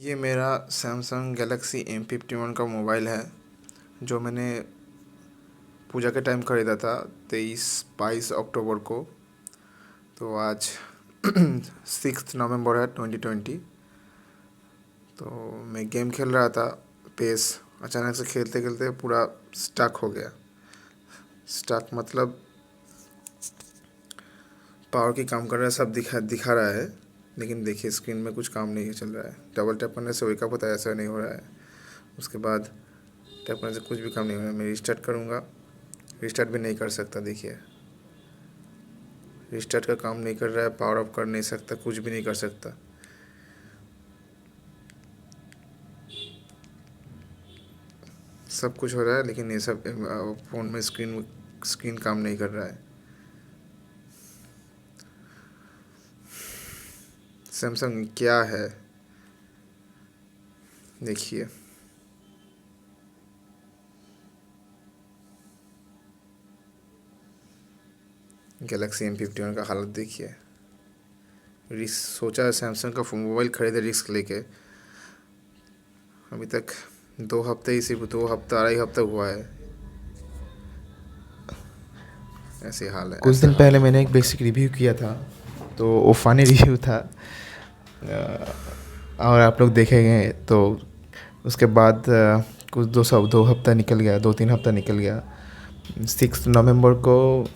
ये मेरा Samsung Galaxy M51 का मोबाइल है जो मैंने पूजा के टाइम ख़रीदा था 23-22 अक्टूबर को। तो आज 6 नवंबर है 2020। तो मैं गेम खेल रहा था पेस, अचानक से खेलते खेलते पूरा स्टक हो गया। स्टक मतलब पावर की काम कर रहा है, सब दिखा रहा है, लेकिन देखिए स्क्रीन में कुछ काम नहीं चल रहा है। डबल टैप करने से वेकअप होता है, ऐसा नहीं हो रहा है। उसके बाद टैप करने से कुछ भी काम नहीं हो रहा है। मैं रिस्टार्ट करूँगा, रिस्टार्ट भी नहीं कर सकता। देखिए रिस्टार्ट का काम नहीं कर रहा है, पावर ऑफ कर नहीं सकता, कुछ भी नहीं कर सकता। सब कुछ हो रहा है लेकिन ये सब फ़ोन में स्क्रीन काम नहीं कर रहा है। सैमसंग क्या है देखिए। गैलेक्सी M51 का हालत देखिए। रिस्क सोचा सैमसंग का मोबाइल खरीदे रिस्क लेके, अभी तक 2 हफ्ते ही, सिर्फ 2 हफ्ता 2.5 हफ्ता हुआ है। ऐसे हाल है। कुछ दिन पहले मैंने एक बेसिक रिव्यू किया था, तो वो फ़नी रिव्यू था। और आप लोग देखेंगे तो उसके बाद कुछ 2 हफ्ता निकल गया, 2-3 हफ्ता निकल गया। 6 नवंबर को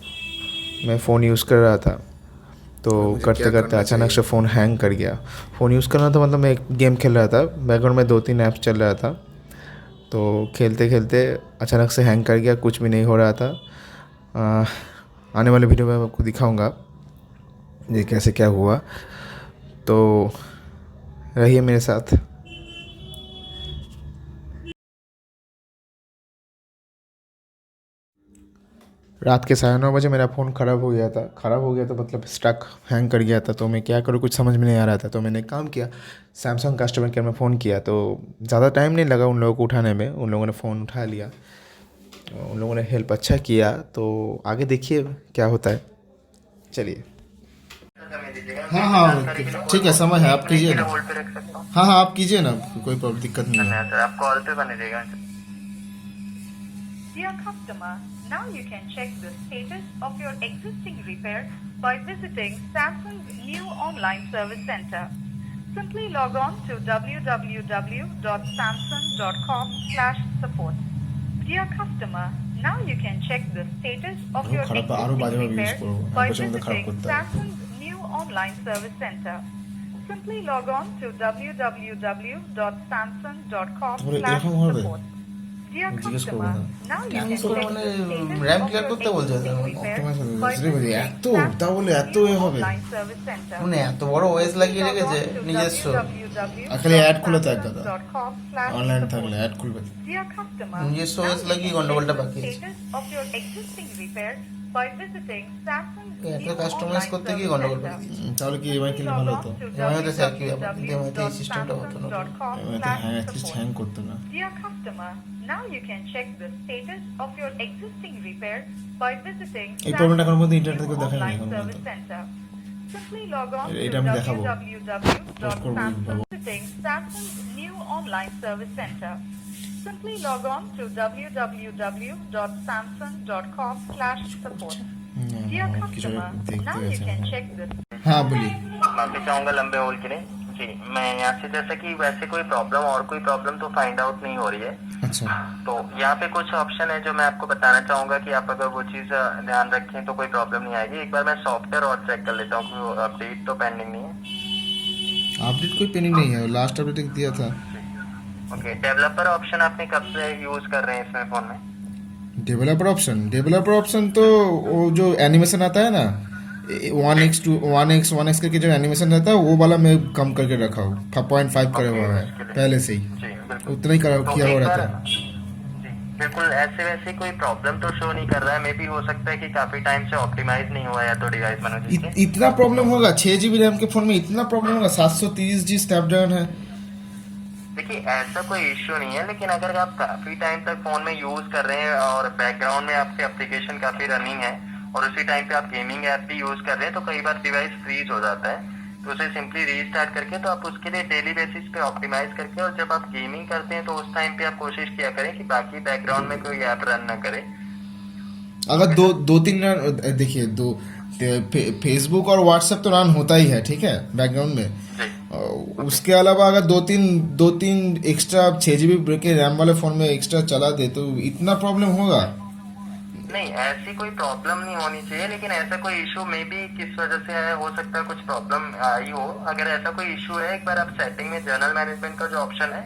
मैं फ़ोन यूज़ कर रहा था, तो और मुझे करते क्या करते करना अचानक चाहिए? से फ़ोन हैंग कर गया। फ़ोन यूज़ कर रहा था मतलब मैं एक गेम खेल रहा था, बैकग्राउंड में 2-3 ऐप्स चल रहा था। तो खेलते खेलते अचानक से हैंग कर गया, कुछ भी नहीं हो रहा था। आने वाले वीडियो में मैं आपको दिखाऊंगा ये कैसे क्या हुआ। तो रहिए मेरे साथ। रात के 9:30 बजे मेरा फ़ोन ख़राब हो गया था। ख़राब हो गया तो मतलब स्टक हैंग कर गया था। तो मैं क्या करूँ, कुछ समझ में नहीं आ रहा था। तो मैंने एक काम किया, सैमसंग कस्टमर केयर में फ़ोन किया। तो ज़्यादा टाइम नहीं लगा उन लोगों को उठाने में, उन लोगों ने फ़ोन उठा लिया। उन लोगों ने हेल्प अच्छा किया। तो आगे देखिए क्या होता है, चलिए। हाँ हाँ ठीक है, समय है, आप कीजिए ना। हाँ हाँ आप कीजिए ना, कोई प्रॉब्लम दिक्कत नहीं है। सर आप कॉल पे बने रहेगा। Dear customer, now you can check the status of your existing repair by visiting Samsung's new online service center. Simply log on to www.samsung.com/support. Dear customer, now you can check the status of your খারাপ আরো existing বাজেভাবে use repair করবো, by এক বছর মধ্যে খারাপ visiting করতে হবে। Samsung's new online service center. Simply log on to তাহলে এরকম হবে, www.samsung.com/support. Dear জিজ্ঞেস করবো customer, না। now you can cancel check মানে the status RAM of clear your করতে বলছে, existing repair অপটিমাইজ হয়ে by গেছে রে ভাই। visiting এত তা বলে Samsung's এত new এ হবে, online service center. মানে এত বড় ওএস Simply লাগিয়ে log রেখেছে on to নিজস্ব। আর খালি অ্যাড খুলে থাক দাদা, অনলাইন থাকলে www.samsung.com/support. অ্যাড খুলবে। Dear customer, নিজস্ব now ওএস you লাগিয়ে can check গন্ডগোলটা the বাকি আছে। status of your existing repair by visiting Samsung's এত new কাস্টমাইজ online করতে গিয়ে service গন্ডগোল করে center. দিয়েছে। তাহলে কি এমআই Simply কিনলে log ভালো on হতো। to এমআই হতে স্যার কি ব্যাপার, কিন্তু এমআইতে এই সিস্টেমটা হতো না তো। এমআইতে হ্যাঁ অ্যাটলিস্ট www.samsung.com/support. হ্যাং করতো না। Dear customer, now you can check the status of your existing repair by visiting এই প্রবলেমটা কারোর মধ্যে Samsung's ইন্টারনেট new থেকে দেখায়নি online এখন পর্যন্ত। service center. Simply log on to এটা আমি দেখাবো, পোস্ট করবো ভাবো। Samsung's new online service center. Simply log on to www.samsung.com/support. Dear কিছু customer, দেখতে now you গেছে। can check the হ্যাঁ বলি। माफी चाहूंगा लंबे होल के लिए। जी मैं यहाँ से जैसे कि वैसे कोई प्रॉब्लम और कोई प्रॉब्लम तो फाइंड आउट नहीं हो रही है। আচ্ছা तो यहाँ पे कुछ ऑप्शन है जो मैं आपको बताना चाहूंगा कि आप अगर वो चीज ध्यान रखें तो कोई प्रॉब्लम नहीं आएगी। एक बार मैं सॉफ्टवेयर और चेक कर लेता हूँ कि वो अपडेट तो पेंडिंग नहीं है। अपडेट कोई पेंडिंग नहीं है, लास्ट अपडेट दिया था। ओके डेवलपर ऑप्शन आपने कब से यूज कर रहे हैं इसमें फोन में? डेवलपर ऑप्शन तो वो जो एनिमेशन आता है ना, 1x करके जो एनिमेशन रहता है वो वाला मैं कम करके रखा हूँ। 5.5 करे ओके हुआ है उसके लिए पहले से ही, जी बिल्कुल। उतना ही तो किया हुआ एक रहता बार है। जी बिल्कुल ऐसे वैसे कोई प्रॉब्लम तो शो नहीं कर रहा है। मे भी हो सकता है कि काफी टाइम से ऑप्टिमाइज नहीं हुआ है तो डिवाइस मनोज जी के। इतना प्रॉब्लम होगा 6 GB रैम के फ़ोन में, इतना प्रॉब्लम होगा? 730G स्नैपड्रैगन है। देखिए ऐसा कोई इश्यू नहीं है, लेकिन अगर आप काफी टाइम तक फोन में यूज कर रहे हैं और बैकग्राउंड में आपके एप्लीकेशन काफी रनिंग है और उसी टाइम पे आप गेमिंग ऐप भी यूज कर रहे हैं तो कई बार डिवाइस फ्रीज हो जाता है। तो उसे सिंपली रीस्टार्ट करके, तो आप उसके लिए डेली बेसिस पे ऑप्टिमाइज करके, और जब आप गेमिंग करते हैं तो उस टाइम पे आप कोशिश किया करें कि बाकी बैकग्राउंड में कोई ऐप रन ना करे। अगर दो तीन रन, देखिए फेसबुक और व्हाट्सएप तो रन होता ही है, ठीक है, बैकग्राउंड में। जी। उसके अलावा अगर दो तीन एक्स्ट्रा 6 GB के रैम वाले फोन में एक्स्ट्रा चला दे तो इतना प्रॉब्लम होगा? नहीं, ऐसी कोई प्रॉब्लम नहीं होनी चाहिए, लेकिन ऐसा कोई इशू में भी किस वजह से है, हो सकता है कुछ प्रॉब्लम आई हो। अगर ऐसा कोई इशू है, एक बार आप सेटिंग में जनरल मैनेजमेंट का जो ऑप्शन है,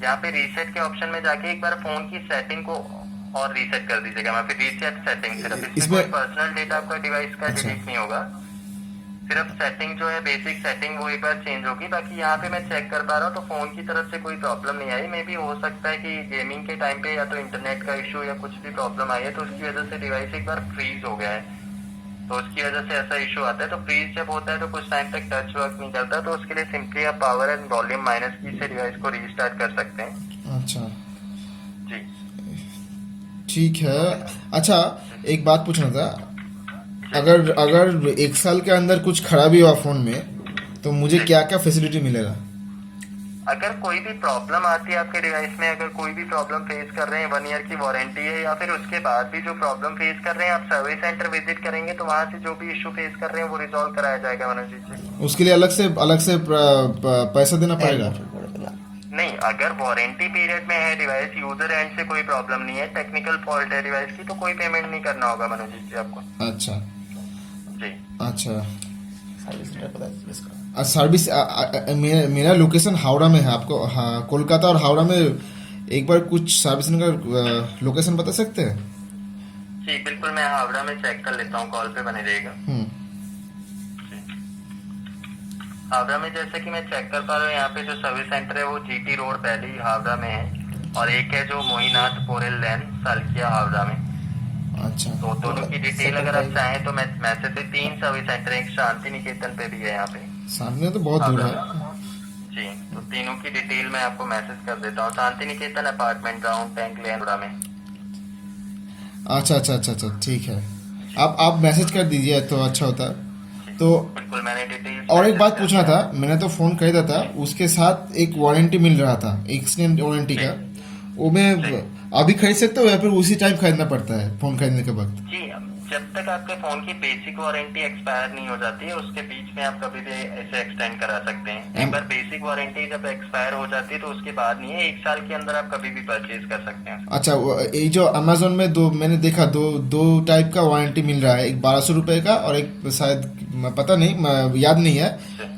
यहाँ पे रीसेट के ऑप्शन में जाके एक बार फोन की सेटिंग को और रीसेट कर दीजिएगा। मैं फिर रीसेट सेटिंग, सिर्फ इसमें कोई पर्सनल डेटा आपका डिवाइस का डिलीट नहीं होगा, सिर्फ सेटिंग जो है बेसिक सेटिंग वो एक बार चेंज होगी। बाकी यहाँ पे मैं चेक कर पा रहा हूँ तो फोन की तरफ से कोई प्रॉब्लम नहीं आई। मे भी हो सकता है कि गेमिंग के टाइम पे या तो इंटरनेट का इशू या कुछ भी प्रॉब्लम आई है, तो उसकी वजह से डिवाइस एक बार फ्रीज हो गया है, तो उसकी वजह से ऐसा इशू आता है। तो फ्रीज जब होता है तो कुछ टाइम तक टच वर्क नहीं करता, तो उसके लिए सिंपली आप पावर एंड वॉल्यूम माइनस की से डिवाइस को रीस्टार्ट कर सकते हैं। अच्छा, जी ठीक है। अच्छा, एक बात पूछना था, अगर 1 साल के अंदर कुछ खराबी हुआ फोन में तो मुझे क्या क्या फैसिलिटी मिलेगा? अगर कोई भी प्रॉब्लम आती है आपके डिवाइस में, अगर कोई भी प्रॉब्लम फेस कर रहे हैं, 1 ईयर की वारंटी है, या फिर उसके बाद भी जो प्रॉब्लम फेस कर रहे हैं, आप सर्विस सेंटर विजिट करेंगे तो वहां से जो भी इशू फेस कर रहे हैं वो रिजॉल्व कराया जाएगा मनोज जी से। उसके लिए अलग से पैसा देना पड़ेगा? नहीं, अगर वारंटी पीरियड में है डिवाइस, यूजर एंड से कोई प्रॉब्लम नहीं है, टेक्निकल फॉल्ट है डिवाइस की, तो कोई पेमेंट नहीं करना होगा मनोज जी आपको। अच्छा जी। अच्छा, सर्विस मेरा लोकेशन हावड़ा में है, आपको हाँ, कोलकाता और हावड़ा में एक बार कुछ सर्विस का लोकेशन बता सकते हैं? जी बिल्कुल, मैं हावड़ा में चेक कर लेता हूँ, कॉल पे बने रहेगा। हावड़ा में जैसे कि मैं चेक कर पा रहा हूँ, यहाँ पे जो सर्विस सेंटर है वो जीटी रोड पहली हावड़ा में है, और एक है जो मोहिनाथ पोरेल लैन सालकिया हावड़ा में। अच्छा, तो दोनों की डिटेल अगर आप चाहें तो मैं मैसेज पे 3 सर्विस सेंटर है, एक शांति निकेतन पे भी है यहाँ पे। सामने तो बहुत दूर है। जी, तो तीनों की डिटेल मैं आपको मैसेज कर देता हूँ। Shanti Niketan apartment ground tank लेन हावड़ा में। अच्छा अच्छा अच्छा अच्छा, ठीक है, आप मैसेज कर दीजिए तो अच्छा होता। तो बिल्कुल, मैंने डिटेल। और एक बात पूछना था, मैंने तो फोन खरीदा था, उसके साथ एक वारंटी मिल रहा था, एक्सटेंड वारंटी का, वो मैं अभी खरीद सकता हूँ या फिर उसी टाइम खरीदना पड़ता है फोन खरीदने के वक्त? जी, जब तक आपके फोन की बेसिक वारंटी एक्सपायर नहीं हो जाती है, उसके बीच में आप कभी भी इसे एक्सटेंड करा सकते हैं। एक बार बेसिक वारंटी जब एक्सपायर हो जाती है तो उसके बाद नहीं है, 1 साल के अंदर आप कभी भी परचेज कर सकते हैं। अच्छा, ये जो अमेजोन में मैंने देखा दो टाइप का वारंटी मिल रहा है, एक 1200 रुपए का और एक शायद पता नहीं, याद नहीं है,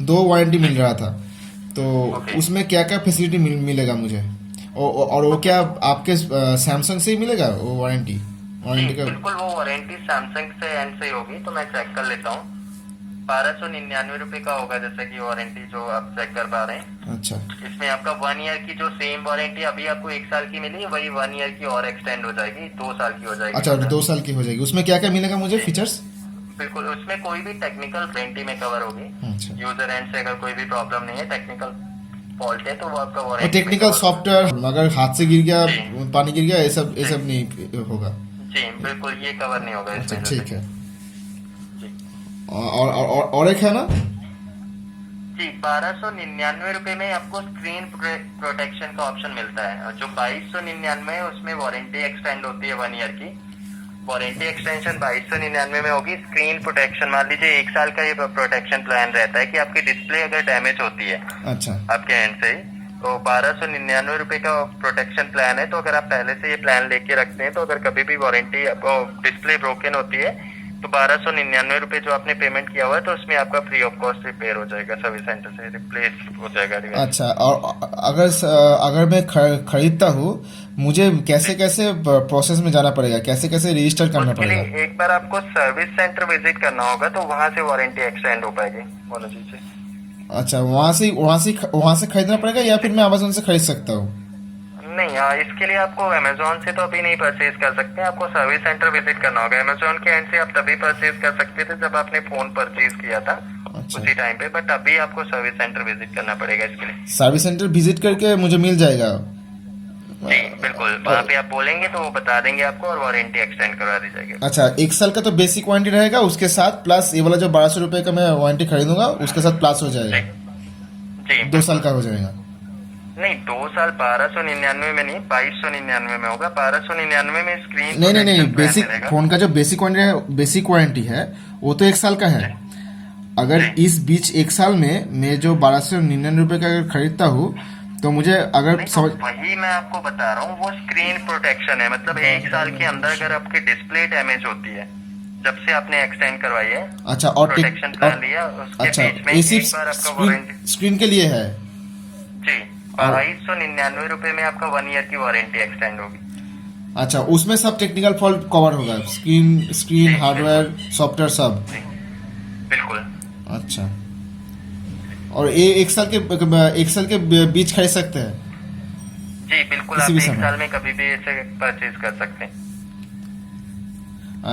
2 वारंटी मिल रहा था। तो उसमें क्या क्या फैसिलिटी मिलेगा मुझे, और वो क्या आपके सैमसंग से ही मिलेगा वो वारंटी का? बिल्कुल, वो वारंटी सैमसंग से एंड से होगी, तो मैं चेक कर लेता हूँ। 1299 रुपए का होगा, जैसे कि वारंटी जो आप चेक कर पा रहे हैं। अच्छा, इसमें आपका 1 ईयर की जो सेम वारंटी अभी आपको 1 साल की मिली, वही 1 ईयर की और एक्सटेंड हो जाएगी, 2 साल की हो जाएगी। अच्छा, 2 साल की हो जाएगी। उसमें क्या क्या मिलेगा मुझे फीचर्स? बिल्कुल, उसमें कोई भी टेक्निकल वारंटी में कवर होगी। अच्छा, यूजर एंड से अगर कोई भी प्रॉब्लम नहीं है, टेक्निकल फॉल्ट है, तो वो आपका वारंटी। टेक्निकल सॉफ्टवेयर अगर हाथ से गिर गया, पानी गिर गया, ये सब नहीं होगा? जी बिल्कुल, ये कवर नहीं होगा अच्छा, इसमें। ठीक है। और एक है ना जी, 1299 रुपए में आपको स्क्रीन प्रोटेक्शन का ऑप्शन मिलता है, और जो 2299 है उसमें वारंटी एक्सटेंड होती है 1 ईयर की। वारंटी एक्सटेंशन 2299 में होगी। स्क्रीन प्रोटेक्शन, मान लीजिए 1 साल का ये प्रोटेक्शन प्लान रहता है कि आपकी डिस्प्ले अगर डैमेज होती है अच्छा आपके एंड से ही, तो 1299 रुपए का प्रोटेक्शन प्लान है। तो अगर आप पहले से ये प्लान लेके रखते हैं तो अगर कभी भी वारंटी डिस्प्ले ब्रोकन होती है तो 1299 रुपए जो आपने पेमेंट किया हुआ है, तो उसमें आपका फ्री ऑफ कॉस्ट रिपेयर हो जाएगा, सर्विस सेंटर से रिप्लेस हो जाएगा डिवाइस। अच्छा, और अगर मैं खरीदता हूँ, मुझे कैसे कैसे प्रोसेस में जाना पड़ेगा, कैसे कैसे रजिस्टर करना उसके लिए पड़ेगा? एक बार आपको सर्विस सेंटर विजिट करना होगा, तो वहां से वारंटी एक्सटेंड हो पाएगी मनोज जी से। अच्छा, वहाँ से खरीदना पड़ेगा या फिर मैं अमेजोन से खरीद सकता हूँ? नहीं, हाँ, इसके लिए आपको अमेजोन से तो अभी नहीं परचेज कर सकते, आपको सर्विस सेंटर विजिट करना होगा। अमेजोन के एंड से आप तभी परचेज कर सकते थे जब आपने फोन परचेज किया था, अच्छा, उसी टाइम पे, बट अभी आपको सर्विस सेंटर विजिट करना पड़ेगा इसके लिए। सर्विस सेंटर विजिट करके मुझे मिल जाएगा जी बिल्कुल, वहाँ पे आप बोलेंगे तो वो बता देंगे आपको और वारंटी एक्सटेंड करवा दी जाएगी। अच्छा, 1 साल का तो बेसिक वारंटी रहेगा, उसके साथ प्लस ये वाला जो 1200 रुपये का मैं वारंटी खरीदूंगा उसके साथ प्लस हो जाएगा, जी 2 साल का हो जाएगा। नहीं, 2 साल 1299 में नहीं, 2299 में होगा। 1299 में स्क्रीन नहीं, बेसिक फोन का जो बेसिक वारंटी है वो तो 1 साल का है। अगर इस बीच 1 साल में मैं जो 1299 का अगर खरीदता हूँ तो मुझे अगर नहीं, समझ तो वही मैं आपको बता रहा हूँ, वो स्क्रीन प्रोटेक्शन है। मतलब 1 साल के अंदर अगर आपकी डिस्प्ले डैमेज होती है, जब से आपने एक्सटेंड करवाई है, अच्छा, और प्रोटेक्शन प्लान लिया, उसके अच्छा, बीच में ये एक सिर्फ बार आपका वारंटी, स्क्रीन के लिए है। जी 2299 रुपए में आपका 1 ईयर की वारंटी एक्सटेंड होगी। अच्छा, उसमें सब टेक्निकल फॉल्ट कवर होगा, स्क्रीन हार्डवेयर सॉफ्टवेयर सब। जी बिल्कुल। अच्छा, और ये 1 साल के बीच खरीद सकते हैं जी बिल्कुल, आप किसी भी 1 समय। साल में कभी भी इसे परचेज कर सकते हैं।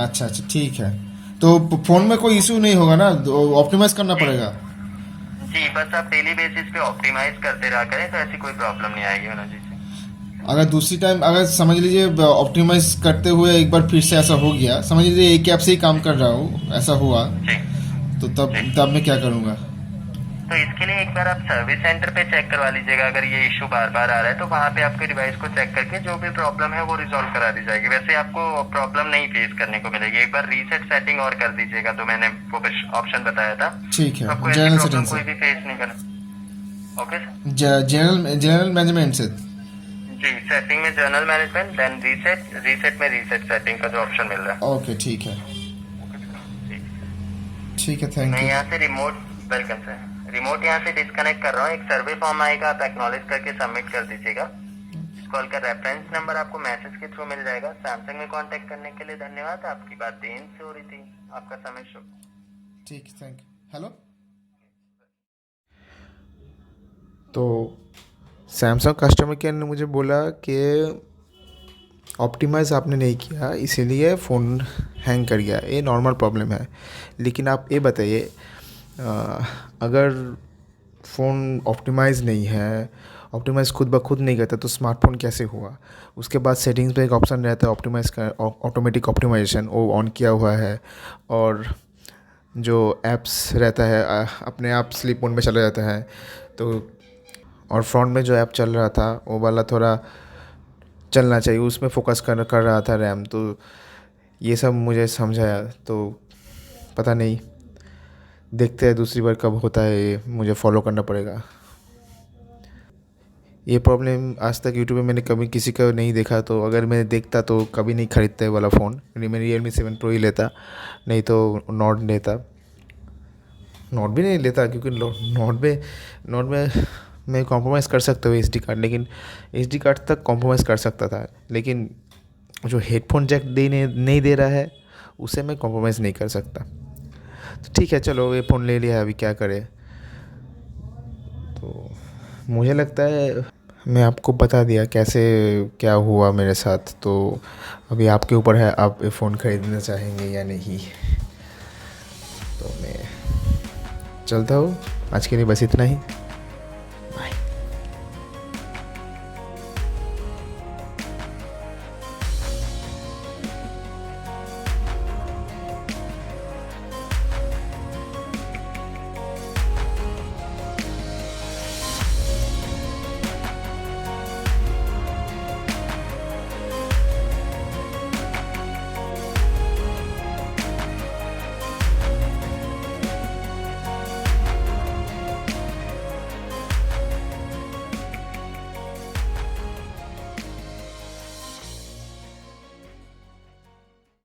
अच्छा, ठीक है। तो फोन में कोई इशू नहीं होगा ना, ऑप्टिमाइज करना पड़ेगा? जी बस आप डेली बेसिस पे ऑप्टिमाइज करते रहा करें तो ऐसी कोई प्रॉब्लम नहीं आएगी मनोज जी से। अगर दूसरी टाइम अगर समझ लीजिए ऑप्टिमाइज करते हुए एक बार फिर से ऐसा हो गया, समझ लीजिए एक ऐप से ही काम कर रहा हूँ, ऐसा हुआ जी तो तब मैं क्या करूँगा? तो इसके लिए एक बार आप सर्विस सेंटर पे चेक करवा लीजिएगा। अगर ये इशू बार बार आ रहा है तो वहाँ पे आपके डिवाइस को चेक करके जो भी प्रॉब्लम है वो रिजॉल्व करा दी जाएगी। वैसे आपको प्रॉब्लम नहीं फेस करने को मिलेगी। एक बार रीसेट सेटिंग और कर दीजिएगा, तो मैंने वो ऑप्शन बताया था, ठीक है, आपको ऐसी जनरल प्रॉब्लम सेटिंग कोई से, भी फेस नहीं करना। ओके सर, जनरल मैनेजमेंट से। जी सेटिंग में जनरल मैनेजमेंट, देन रीसेट में रीसेट सेटिंग का जो ऑप्शन मिल रहा है। ओके, ठीक है, थैंक मैं यू। यहाँ से वेलकम सर, रिमोट यहाँ से डिस्कनेक्ट कर रहा हूँ। एक सर्वे फॉर्म आएगा, आप एक्नॉलेज करके सबमिट कर दीजिएगा। इस कॉल का रेफरेंस नंबर आपको मैसेज के थ्रू मिल जाएगा। सैमसंग में कांटेक्ट करने के लिए धन्यवाद। आपकी बात देन से हो रही थी, आपका समय शुभ। ठीक, थैंक यू। हेलो। तो सैमसंग कस्टमर केयर ने मुझे बोला कि ऑप्टिमाइज़ आपने नहीं किया इसीलिए फ़ोन हैंग कर गया, ये नॉर्मल प्रॉब्लम है। लेकिन आप ये बताइए, अगर फ़ोन ऑप्टिमाइज़ नहीं है, ऑप्टिमाइज़ खुद ब खुद नहीं करता तो स्मार्टफोन कैसे हुआ? उसके बाद सेटिंग्स पे एक ऑप्शन रहता है ऑप्टिमाइज़ का, ऑटोमेटिक ऑप्टिमाइजेशन, वो ऑन किया हुआ है। और जो ऐप्स रहता है अपने आप स्लीप मोड में चला जाता है। तो और फ्रंट में जो ऐप चल रहा था वो वाला थोड़ा चलना चाहिए, उसमें फोकस कर रहा था रैम। तो ये सब मुझे समझाया, तो पता नहीं, देखते हैं दूसरी बार कब होता है, ये मुझे फॉलो करना पड़ेगा। ये प्रॉब्लम आज तक यूट्यूब में मैंने कभी किसी का नहीं देखा, तो अगर मैं देखता तो कभी नहीं खरीदता वाला फ़ोन। मैं Realme 7 Pro ही लेता, नहीं तो नोट लेता। नोट भी नहीं लेता क्योंकि नोट में मैं कॉम्प्रोमाइज़ कर सकता हूँ SD कार्ड, लेकिन SD कार्ड तक कॉम्प्रोमाइज़ कर सकता था। लेकिन जो हेडफोन जैक नहीं दे रहा है उसे मैं कॉम्प्रोमाइज़ नहीं कर सकता। तो ठीक है, चलो ये फ़ोन ले लिया, अभी क्या करें। तो मुझे लगता है मैं आपको बता दिया कैसे क्या हुआ मेरे साथ। तो अभी आपके ऊपर है, आप ये फ़ोन ख़रीदना चाहेंगे या नहीं। तो मैं चलता हूँ, आज के लिए बस इतना ही।